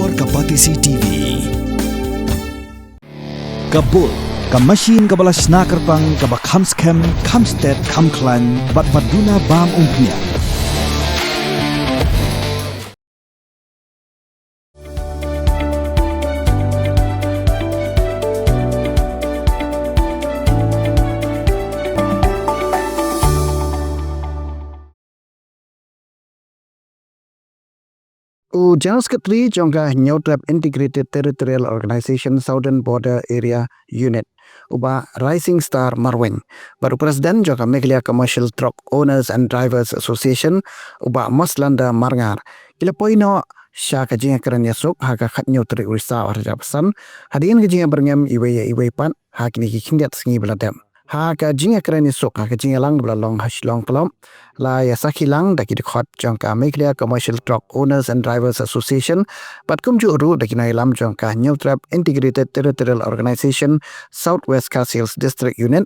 Luar Kapatisi TV. Kabul, ka machine ka balas nakarpang ka ba kamskem, kamstet, kamklan, bat baduna bam umpnya. General Secretary jongga Nyotrap Integrated Territorial Organization Southern Border Area Unit uba Rising Star Marweng. Baru Presiden jongga Meghalaya Commercial Truck Owners and Drivers Association uba Maslanda Marngar. Ila poino sya kajinga keren yasuk haka khat Nyotri Urisa warja pesan. Hadiin kajinga berngam iwe pan hakini kikindiat sengi beladam. Haka jinga keren yasuk haka jinga lang belalong hasilong pelom. La ya sakilang daki dekhot jongka Meghalaya Commercial Truck Owners and Drivers Association patkum juru daki nailam jongka Nyotrap Integrated Territorial Organization Southwest Kasils District Unit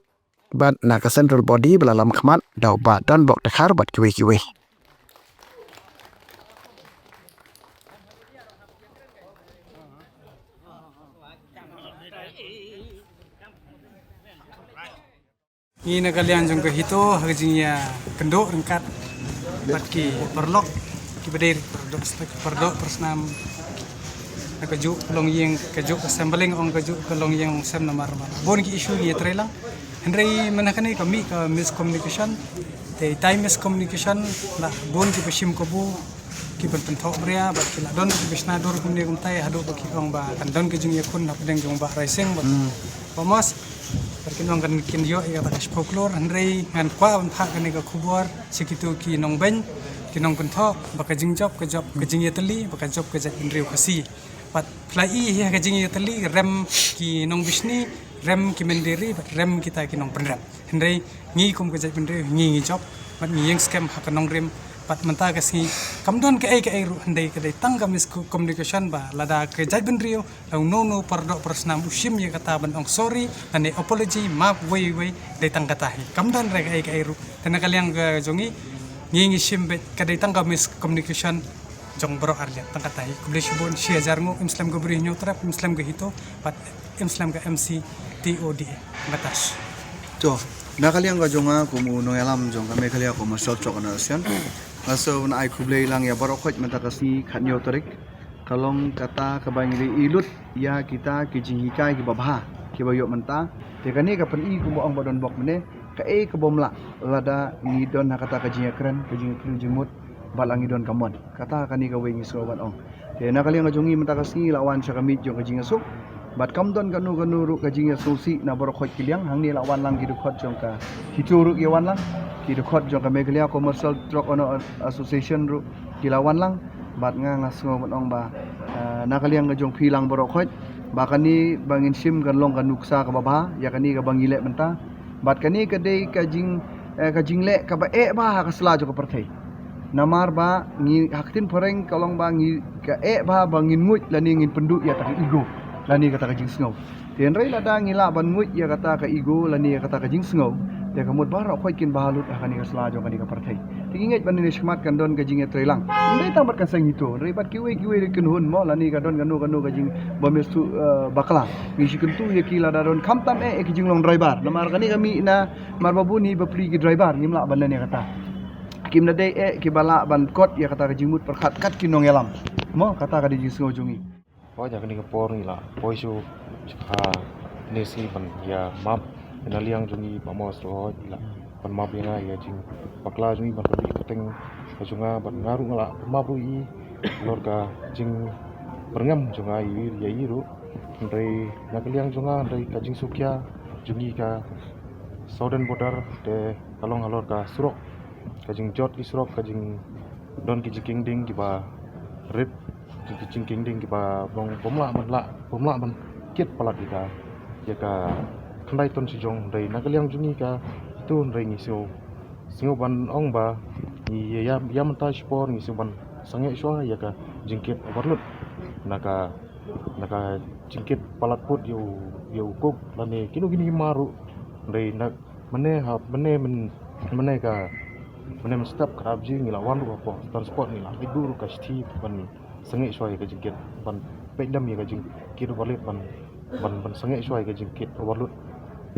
bat naka central body belalam khmat dau ba dan bok dekhar bat kiwe-kiwe. Ini kalian jong ke hito hajinya kendok rengkat batki perlok ki beder perdok persnam kejuk long yang kejuk assembling ong kejuk long yang sem namar mar bon ki issue ni trailang hendrai manakani kami ka miscommunication te time miscommunication la bon ki peshim kobu ki pentok bria bat ki la don ki bisna dor kumne kumtai hadu baki ong ba kan don ki jung yakun na pedeng jong ba rising bat pamos perkinong kan kindio ia kata folklore hendrai ngan kwa pak kan ka kubur sekitu ki nong ben ki nong pentok baka jingjop ke job ke jing yeteli baka job ke jat indriu kasi pat plai hi ka jing yeteli rem ki nong bisni rem ki mendiri rem kita ki nong penrem hendrai ngi kum ke jat indriu ngi job mat ngi yang scam hak nong rem pat menta kasi kamdon ke ai ru hendai ke dai tangga miscommunication ba lada ke jat indriu lau no perdok persnam usim ye kata ban ong sorry ane apology maaf wei dai tangga tahi kamdon re ai ru tena kalian ke jongi ngi sim bet ke dai tangga miscommunication jong bro arja tangga tahi kubli shibon shia jarngo Islam go bri Nyotrap Islam go hito pat Islam ga MC TOD batas to na kalian ga jonga kumu no alam jong kami kalian ko masal chok na sian aso na ai kublei lang ya barokot mata kasi khat Nyotrik kalong kata kabangri ilut ya kita kijihika ki babha ki bayok menta te kani ka pen i kumu ang badon bok mene ka e ka bomla lada ni don kata kajinga keren kajinga kru jemut balangi don kamon kata kani ka wengi so ban ong te na kalian ga jongi mata kasi lawan sa kami jong kajinga suk bat kamdon kanu ru kajinga sosi na barokot kiliang hang ni lawan lang gidukot jong ka hituru yawan lang gidukot jong ka Meghalaya Commercial Truck Owner Association ru kilawan lang bat nga ngasngo ban ong ba na kaliang ga jong pilang barokot ba kani bangin sim kan long kan nuksa ka baba ya kani ka bangile menta bat kani ka dei kajing le ka ba ba ka sla jo ka perthai namar ba ngi haktin poreng kalong ba ngi ka ba bangin mut lani ngin penduk ya tak ego lani kata ka jing sngau ten rei lada ngila ban mut ya kata ka ego lani kata ka jing sngau ya kamut bara khoi kin bahalut akani ka sla jo kani ka perthai tinginget ban ni shmat kan don ka jing trelang ndai tamat kan sang hito rei bat kiwe kin hun mo lani ka don kanu ka jing bamestu bakla ngi shikentu ya kila da don kamtam ki jing long driver namar kani kami na marbabu ni bapri ki driver ngimla ban lani kata kim na dei ki bala ban kot ya kata ka jingmut perkhat kat kinong yalam mo kata ka di jing sngau jungi Pokoknya kini kepor ni lah, poisu cakap nasi pan ya map, penaliang jungi pamos roh lah, pan map yang ya jing, pakla jungi pan pergi keteng, junga pan ngaru ngala map i, lorga jing berngam junga i ya iru, dari nakaliang junga dari kajing sukya jungi ka Southern Border de kalong halor ka surok, kajing jot isrok kajing don kijing ding kiba rip kicing ding kiba bong pomla ban kit palat ika ya ka kandai ton sijong dai nakaliang jungi ka itu dai ngiso singo ban ong ba ni ya menta spor ngiso ban sange swa ya ka jingkit overload naka jingkit palat put yo kok lane kinu gini maru dai nak mene ka mene stop kerab jing ngila wan ru apa transport ngila tidur ka sti ban sengit suai ke jingkit ban pedam ya ke jingkit overload ban sengit suai ke jingkit overload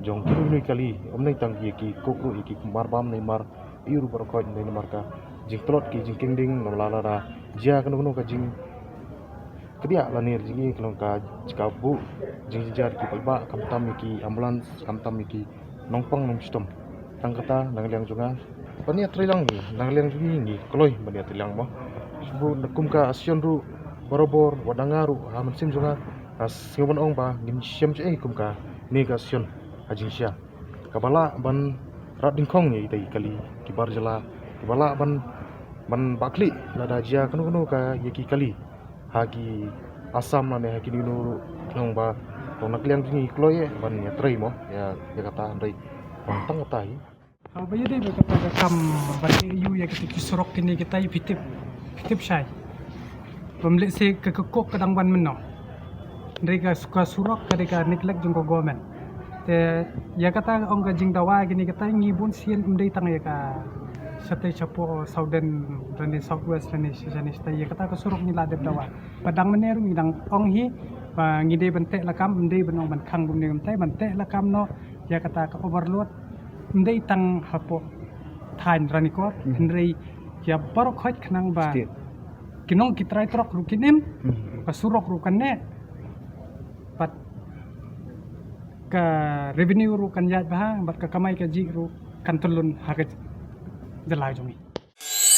jong kiri ni kali omnai tang ki kokro ki mar bam nei mar iru bar ko nei mar ka jing trot ki jing king ding no la la jia kan ka jing kedia lanir jingi kalau ka bu jing jar ki palba kam tam ki ambulans kam tam ki nongpang nom sistem tang kata nang liang junga pania trilang ni nang liang jungi ni koloi pania trilang mo bu nakum ka asion ru borobor wadangaru haman sim junga as ngobon ong ba ngim siam che kum ka ni ka asion ajing sia kabala ban rat dingkong ni tai kali kibar jala kabala ban bakli lada jia kanu ka yeki kali hagi asam mane hagi dinu nong ba tong nakliang jingi kloye ban ya trei mo ya kata andai tang kata hi Bayo deh berkata kam bagi you ya kita surok kini kita fitip syai. Pemilik se kekok kadang ban menno. Mereka suka surok mereka neglect jengko government. Te ya kata ong gajing dawa gini kita ngibun sian umdai tang ya ka sate chapo southern dan southwest dan sisane stay ya kata kesurok ni ladep dawa. Padang meneru ngidang ong hi ngide bentek lakam umdai benong ban khang bumne umtai bentek lakam no ya kata ke overload ndai tang hapo thain ranikor ndai ya barok khot khnang ba kinong kitrai trok rukinem pasurok rukanne pat ka revenue rukan yat bah bat ka kamai ka ji ru kan tulun haget jalai jongi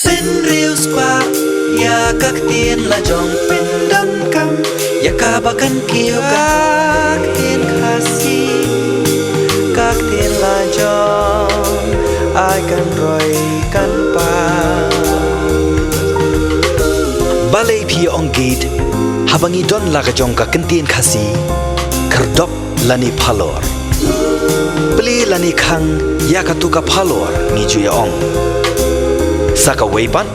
Pin riu spa ya kak tien la jong pin dam kam ya ka bakan kiu kak tien khasi kak tien la jong ai kan roi kan pa balai pi ong gate habangi don la ka jong ka kentien khasi kerdop lani phalor beli lani khang ya ka tu ka phalor ni ju ya ong saka weipan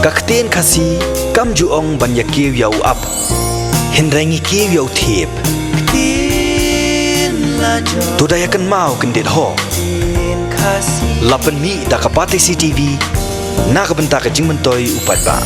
kakten khasi kam ju ong ban ya kiu yau up hinrangi kiu yau thep tu daya kan mau kendit ho lapan mi da ka pati CTV na ka benta ka jing mentoi upat ba